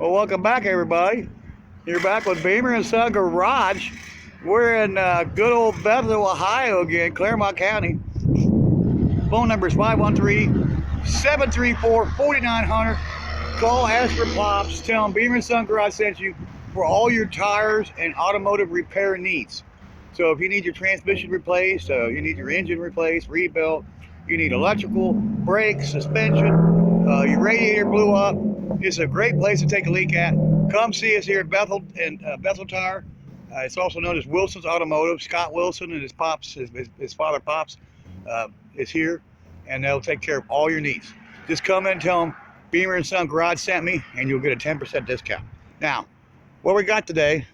Well, welcome back, everybody. You're back with Beamer and Son Garage. We're in good old Bethel, Ohio again, Claremont County. Phone number is 513-734-4900. Call, ask for Pops. Tell them Beamer and Son Garage sent you for all your tires and automotive repair needs. So if you need your transmission replaced, you need your engine replaced, rebuilt, you need electrical, brakes, suspension, your radiator blew up, it's a great place to take a leak at. Come see us here at Bethel and Bethel Tire. It's also known as Wilson's Automotive. Scott Wilson and his pops, his father Pops, is here, and they'll take care of all your needs. Just come in and tell them Beamer and Son Garage sent me, and you'll get a 10% discount. Now, what we got today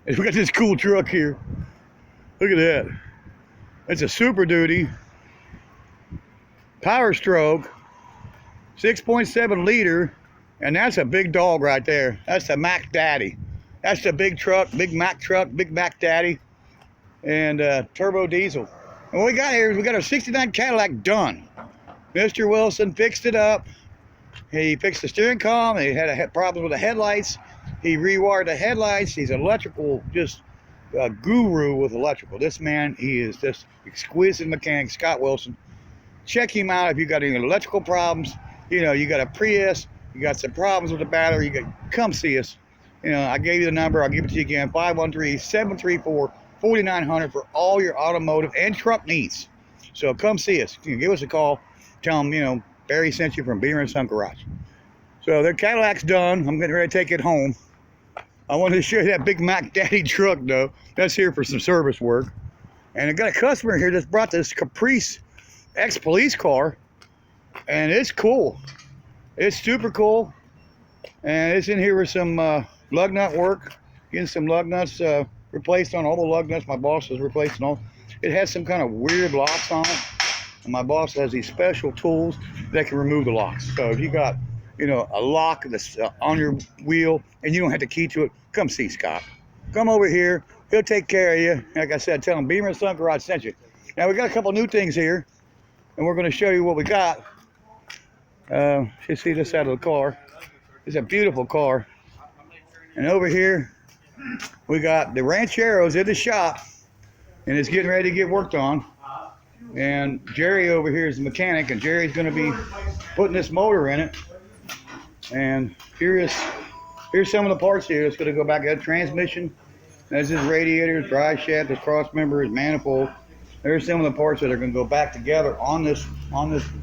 is we got this cool truck here. Look at that. It's a Super Duty Power Stroke 6.7 liter, and that's a big dog right there. That's the Mac Daddy. That's the big truck, big Mac truck, big Mac Daddy, and turbo diesel. And what we got here is we got our 69 Cadillac done. Mr. Wilson fixed it up. He fixed the steering column. He had problems with the headlights. He rewired the headlights. He's electrical, just a guru with electrical. This man, he is just exquisite mechanic, Scott Wilson. Check him out if you got any electrical problems. You know, you got a Prius, you got some problems with the battery, come see us. You know, I gave you the number, I'll give it to you again, 513-734-4900 for all your automotive and truck needs. So come see us. You can give us a call, tell them, you know, Barry sent you from Beamer and Son Garage. So their Cadillac's done. I'm getting ready to take it home. I wanted to show you that big Mac Daddy truck though. That's here for some service work. And I got a customer here that's brought this Caprice ex-police car, and it's cool. It's super cool. And it's in here with some lug nut work, getting some lug nuts replaced on all the lug nuts. My boss is replacing all. It has some kind of weird locks on it, and my boss has these special tools that can remove the locks. So if you got, you know, a lock that's on your wheel and you don't have the key to it, come see Scott. Come over here. He'll take care of you. Like I said, tell him Beamer and Son Garage sent you. Now we got a couple new things here, and we're going to show you what we got. You see this out of the car. It's a beautiful car. And over here, we got the Rancheros in the shop, and it's getting ready to get worked on. And Jerry over here is the mechanic, and Jerry's going to be putting this motor in it. And here's some of the parts here. It's going to go back to the transmission. There's his radiator, his drive shaft, his cross member, his manifold. There's some of the parts that are going to go back together on this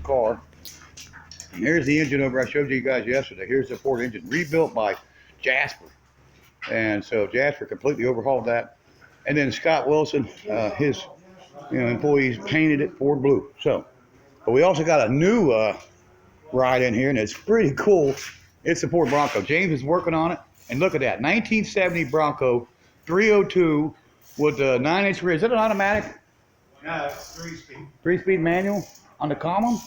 car. And here's the engine over I showed you guys yesterday. Here's the Ford engine, rebuilt by Jasper. And so Jasper completely overhauled that. And then Scott Wilson, his employees painted it Ford blue. So, but we also got a new ride in here, and it's pretty cool. It's the Ford Bronco. James is working on it. And look at that, 1970 Bronco 302 with a 9-inch rear. Is that an automatic? No, it's 3-speed. 3-speed manual on the column?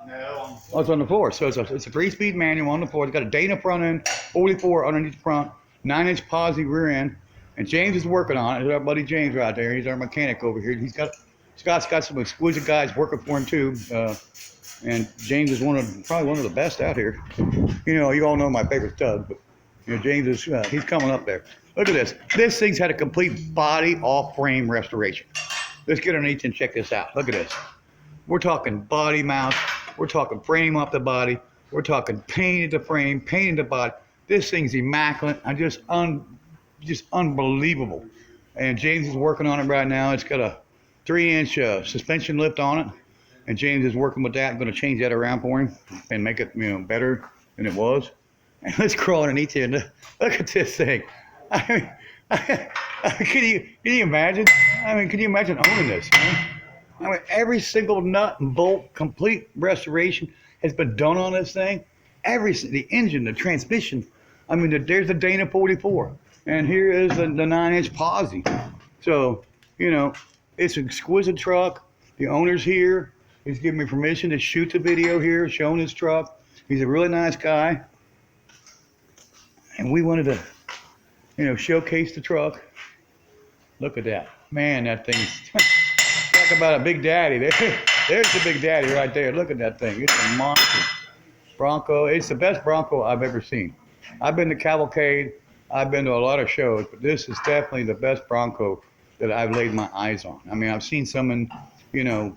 No. Oh, it's on the floor. So it's a 3-speed manual on the floor. It's got a Dana front end, 44 underneath the front, 9-inch posi rear end. And James is working on it. There's our buddy James right there. He's our mechanic over here. Scott's got some exquisite guys working for him too. And James is probably one of the best out here. You know, you all know my favorite stud, but you know, James is he's coming up there. Look at this. This thing's had a complete body off frame restoration. Let's get underneath and check this out. Look at this. We're talking body mount. We're talking frame off the body. We're talking painted the frame, painted the body. This thing's immaculate. Just unbelievable. And James is working on it right now. It's got a 3-inch suspension lift on it, and James is working with that. I'm going to change that around for him and make it, better than it was. And let's crawl underneath here and look at this thing. I mean, can you imagine? Can you imagine owning this? Every single nut and bolt, complete restoration has been done on this thing. The engine, the transmission. There's the Dana 44, and here is the 9-inch posi. So, it's an exquisite truck. The owner's here. He's giving me permission to shoot the video here, showing his truck. He's a really nice guy, and we wanted to, showcase the truck. Look at that, man. That thing's talk about a big daddy. There's the big daddy right there. Look at that thing. It's a monster Bronco. It's the best Bronco I've ever seen. I've been to Cavalcade, I've been to a lot of shows, but this is definitely the best Bronco that I've laid my eyes on. I mean, I've seen some in, you know,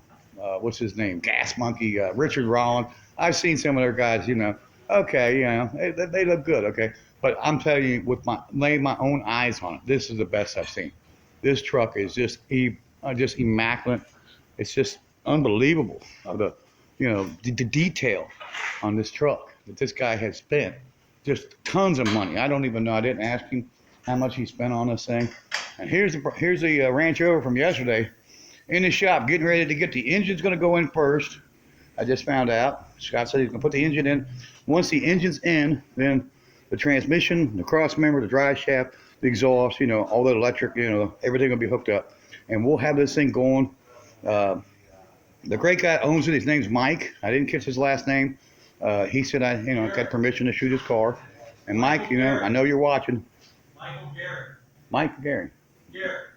what's his name, Gas Monkey, Richard Rollins. I've seen some of their guys, okay, they look good, okay. But I'm telling you, with my laying my own eyes on it, this is the best I've seen. This truck is just immaculate. It's just unbelievable the the detail on this truck that this guy has spent just tons of money. I don't even know. I didn't ask him how much he spent on this thing. And here's the Ranch Rover from yesterday in the shop, getting ready to get the engine's going to go in first. I just found out. Scott said he's going to put the engine in. Once the engine's in, then the transmission, the cross member, the drive shaft, the exhaust, all the electric, everything will be hooked up, and we'll have this thing going. The great guy owns it. His name's Mike. I didn't catch his last name. He said I got permission to shoot his car. And Mike, I know you're watching. Michael Garrett. Mike Gary. Garrett.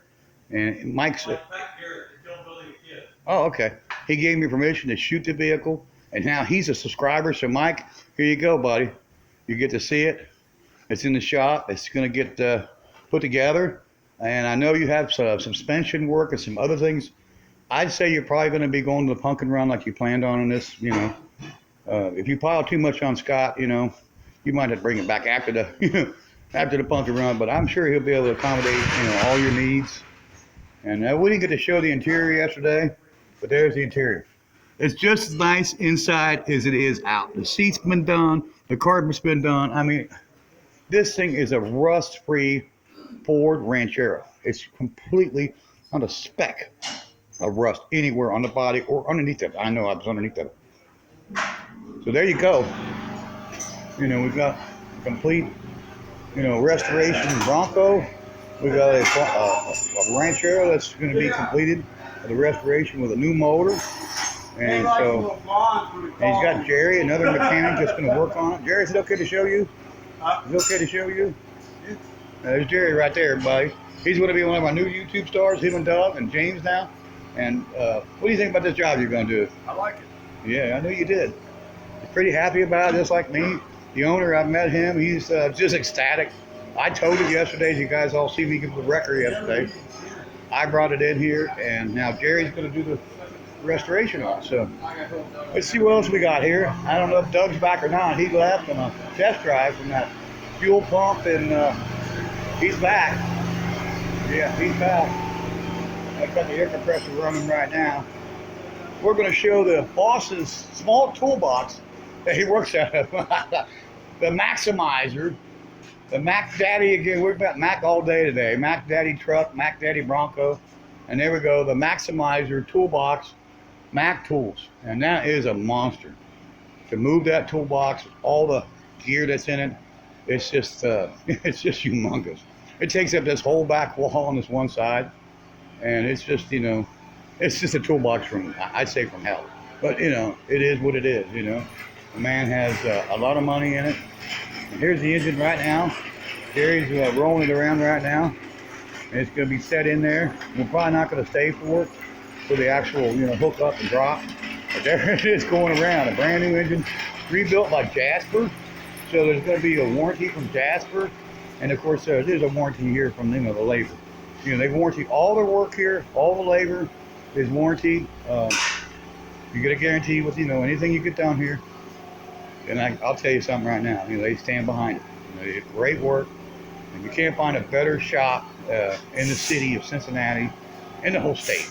And Mike's. Pat Garrett, the Kill Billy the Kid. Oh, okay. He gave me permission to shoot the vehicle, and now he's a subscriber. So Mike, here you go, buddy. You get to see it. It's in the shop. It's going to get put together, and I know you have some suspension work and some other things. I'd say you're probably going to be going to the pumpkin run like you planned on in this. If you pile too much on Scott, you might have to bring it back after the after the pumpkin run. But I'm sure he'll be able to accommodate all your needs. And we didn't get to show the interior yesterday, but there's the interior. It's just as nice inside as it is out. The seats been done, the carpet's been done. I mean, this thing is a rust-free Ford Ranchero. It's completely not a speck of rust anywhere on the body or underneath it. I know I was underneath it. So there you go. We've got a complete, restoration Bronco. We've got a Ranchero that's going to be completed for the restoration with a new motor. And so, and he's got Jerry, another mechanic that's going to work on it. Jerry, is it okay to show you? Is it okay to show you? There's Jerry right there, everybody. He's going to be one of our new YouTube stars, him and Doug and James now. And what do you think about this job you're going to do? I like it. Yeah, I knew you did. He's pretty happy about it, just like me. The owner, I've met him. He's just ecstatic. I told him yesterday, as you guys all see me give the wrecker yesterday. I brought it in here, and now Jerry's going to do the restoration on it. So let's see what else we got here. I don't know if Doug's back or not. He left on a test drive from that fuel pump, and he's back. Yeah, he's back. I've got the air compressor running right now. We're going to show the boss's small toolbox that he works out of. The Maximizer. The Mac Daddy again. We've got Mac all day today. Mac Daddy truck, Mac Daddy Bronco. And there we go. The Maximizer toolbox, Mac Tools. And that is a monster. To move that toolbox, all the gear that's in it, it's just humongous. It takes up this whole back wall on this one side. And it's just, it's just a toolbox from, I'd say, from hell. But, it is what it is, The man has a lot of money in it. And here's the engine right now. Jerry's rolling it around right now. And it's going to be set in there. We're probably not going to stay for the actual, hook up and drop. But there it is going around. A brand new engine, rebuilt by Jasper. So there's going to be a warranty from Jasper. And of course, there's a warranty here from, the labor. They warranty all their work here, all the labor is warranted. You get a guarantee with, anything you get down here. And I'll tell you something right now, they stand behind it. They do great work. And you can't find a better shop in the city of Cincinnati, in the whole state.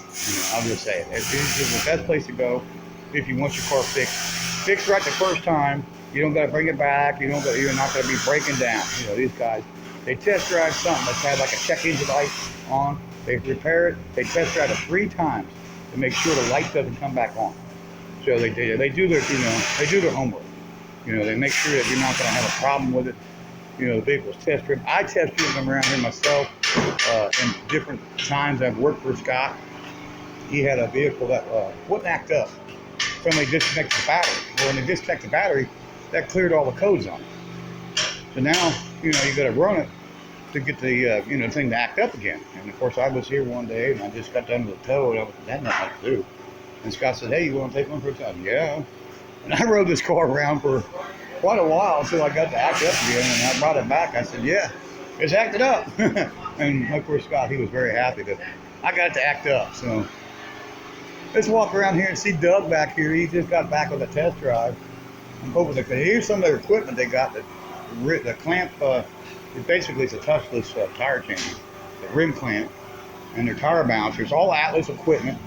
I'll just say it. It's the best place to go if you want your car fixed. Fixed right the first time. You don't got to bring it back. You're not going to be breaking down. These guys, they test drive something that's had like a check engine light on. They repair it. They test drive it 3 times to make sure the light doesn't come back on. So they do their homework. They make sure that you're not going to have a problem with it. The vehicle's test driven. I test driven them around here myself in different times. I've worked for Scott. He had a vehicle that wouldn't act up. Somebody disconnected the battery. Well, when they disconnect the battery, that cleared all the codes on it. So now, you got to run it to get the thing to act up again. And of course, I was here one day and I just got done with the tow and I had nothing to do. And Scott said, "Hey, you want to take one for a time?" Yeah. And I rode this car around for quite a while until I got to act up again, and I brought it back. I said, yeah, it's acted up. And of course, Scott, he was very happy that I got to act up. So let's walk around here and see Doug back here. He just got back with a test drive. I'm hoping that here's some of their equipment they got. The clamp, basically it's a touchless tire changer, the rim clamp, and their tire bouncers, all Atlas equipment.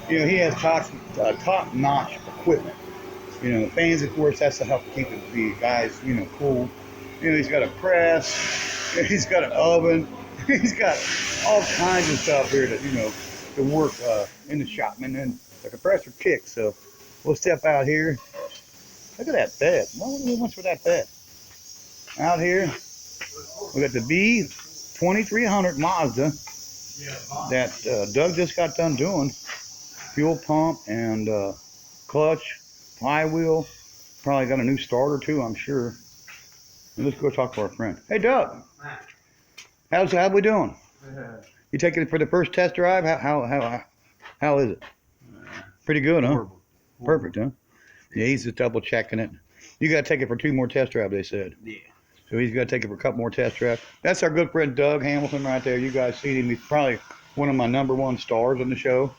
You know, he has top-notch equipment. You know, the fans, of course, that's to help keep the guys, you know, cool. You know, he's got a press, he's got an oven, he's got all kinds of stuff here that, you know, to work in the shop. And then the compressor kicks, so we'll step out here. Look at that bed. What do we want for that bed? Out here, we got the B2300 Mazda that Doug just got done doing. Fuel pump and clutch, flywheel. Probably got a new starter too, I'm sure. And let's go talk to our friend. Hey, Doug. How we doing? You taking it for the first test drive? How is it? Pretty good, huh? Perfect, huh? Yeah, he's just double checking it. You got to take it for 2 more test drives, they said. Yeah. So he's got to take it for a couple more test drives. That's our good friend Doug Hamilton right there. You guys see him. He's probably one of my #1 stars on the show.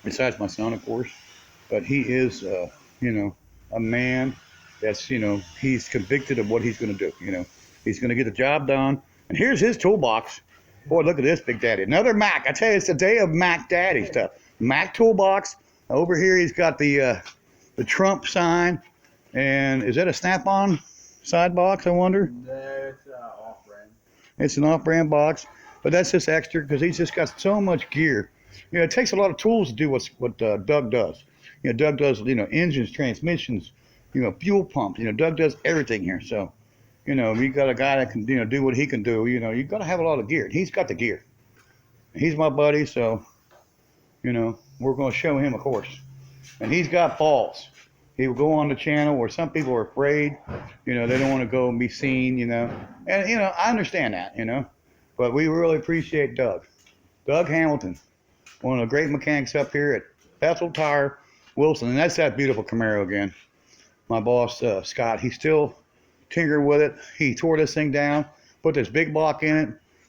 Besides my son, of course. But he is, you know, a man that's, you know, he's convicted of what he's going to do. You know, he's going to get the job done. And here's his toolbox. Boy, look at this, Big Daddy. Another Mac. I tell you, it's the day of Mac Daddy stuff. Mac toolbox. Over here, he's got the Trump sign. And is that a Snap-on side box, I wonder? That's off-brand. It's an off-brand box. But that's just extra because he's just got so much gear. You know, it takes a lot of tools to do what Doug does. You know, Doug does, you know, engines, transmissions, you know, fuel pumps. You know, Doug does everything here. So, you know, you got a guy that can, you know, do what he can do. You know, you got to have a lot of gear. He's got the gear. He's my buddy, so, you know, we're going to show him, of course. And he's got balls. He will go on the channel where some people are afraid. You know, they don't want to go and be seen, you know. And, you know, I understand that, you know. But we really appreciate Doug. Doug Hamilton. One of the great mechanics up here at Bethel Tire, Wilson. And that's that beautiful Camaro again. My boss, Scott, he's still tinkering with it. He tore this thing down, put this big block in it,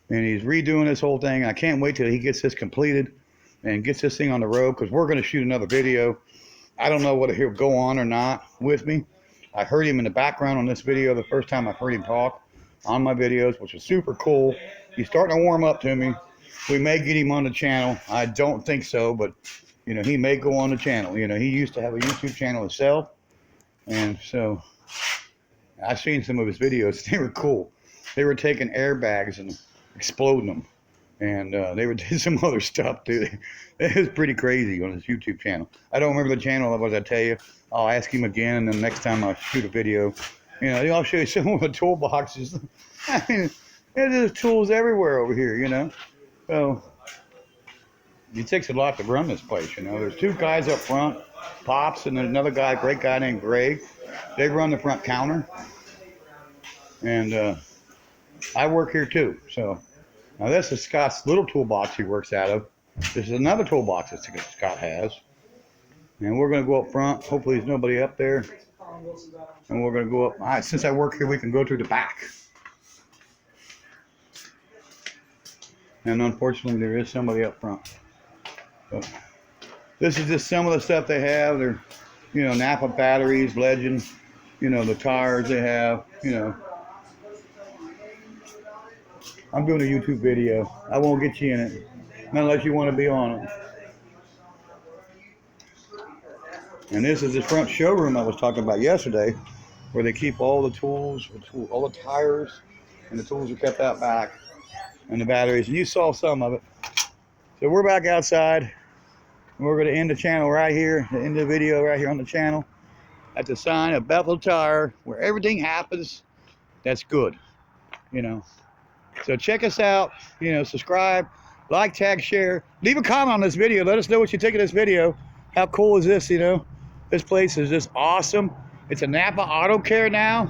and he's redoing this whole thing. I can't wait till he gets this completed and gets this thing on the road because we're going to shoot another video. I don't know whether he'll go on or not with me. I heard him in the background on this video the first time I heard him talk on my videos, which is super cool. He's starting to warm up to me. We may get him on the channel. I don't think so, but, you know, he may go on the channel. You know, he used to have a YouTube channel himself. And so I've seen some of his videos. They were cool. They were taking airbags and exploding them. And they were doing some other stuff, too. It was pretty crazy on his YouTube channel. I don't remember the channel, otherwise I tell you. I'll ask him again, and then next time I shoot a video, you know, I'll show you some of the toolboxes. I mean, there's tools everywhere over here, you know. So it takes a lot to run this place, you know. There's 2 guys up front, Pops, and then another guy, great guy named Greg. They run the front counter. And I work here too. So now this is Scott's little toolbox he works out of. This is another toolbox that Scott has. And we're going to go up front. Hopefully there's nobody up there. And we're going to go up. All right, since I work here, we can go through the back. And unfortunately, there is somebody up front. So, this is just some of the stuff they have. They're, you know, Napa batteries, Legend, you know, the tires they have, you know. I'm doing a YouTube video. I won't get you in it, not unless you want to be on it. And this is the front showroom I was talking about yesterday, where they keep all the tools, all the tires, and the tools are kept out back. And the batteries, and you saw some of it. So we're back outside, and we're going to end the channel right here, the end of the video right here on the channel, at the sign of Bethel Tire, where everything happens that's good, you know. So check us out, you know, subscribe, like, tag, share, leave a comment on this video. Let us know what you think of this video. How cool is this, you know? This place is just awesome. It's a Napa Auto Care now,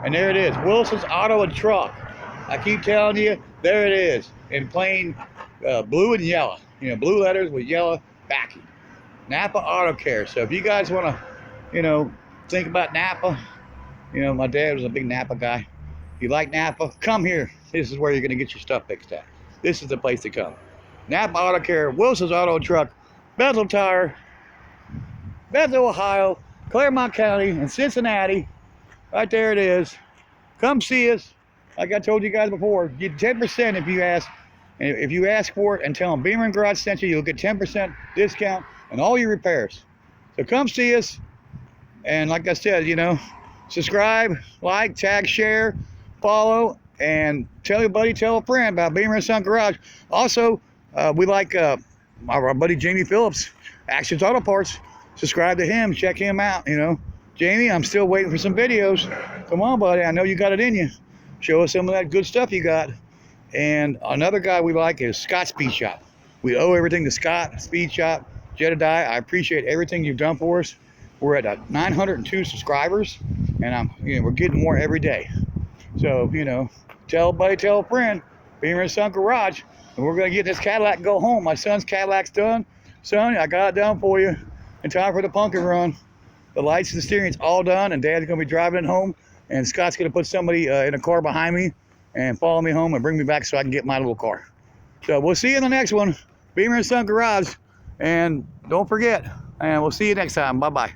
and there it is, Wilson's Auto and Truck. I keep telling you, there it is, in plain blue and yellow. You know, blue letters with yellow backing. Napa Auto Care. So if you guys want to, you know, think about Napa, you know, my dad was a big Napa guy. If you like Napa, come here. This is where you're going to get your stuff fixed at. This is the place to come. Napa Auto Care, Wilson's Auto Truck, Bethel Tire, Bethel, Ohio, Claremont County, and Cincinnati. Right there it is. Come see us. Like I told you guys before, get 10% if you ask. And if you ask for it and tell them Beamer and Garage sent you, you'll get 10% discount on all your repairs. So come see us. And like I said, you know, subscribe, like, tag, share, follow, and tell your buddy, tell a friend about Beamer and Son Garage. Also, we like our buddy Jamie Phillips, Actions Auto Parts. Subscribe to him, check him out, you know. Jamie, I'm still waiting for some videos. Come on, buddy, I know you got it in you. Show us some of that good stuff you got. And another guy we like is Scott Speed Shop. We owe everything to Scott Speed Shop, Jedediah. I appreciate everything you've done for us. We're at 902 subscribers, and we're getting more every day. So, you know, tell a buddy, tell a friend, Beamer and Son Garage, and we're gonna get this Cadillac and go home. My son's Cadillac's done. Son, I got it done for you. In time for the pumpkin run. The lights and the steering's all done, and Dad's gonna be driving it home, and Scott's gonna put somebody in a car behind me and follow me home and bring me back so I can get my little car. So we'll see you in the next one. Beamer and Son Garage, and don't forget, and we'll see you next time. Bye-bye.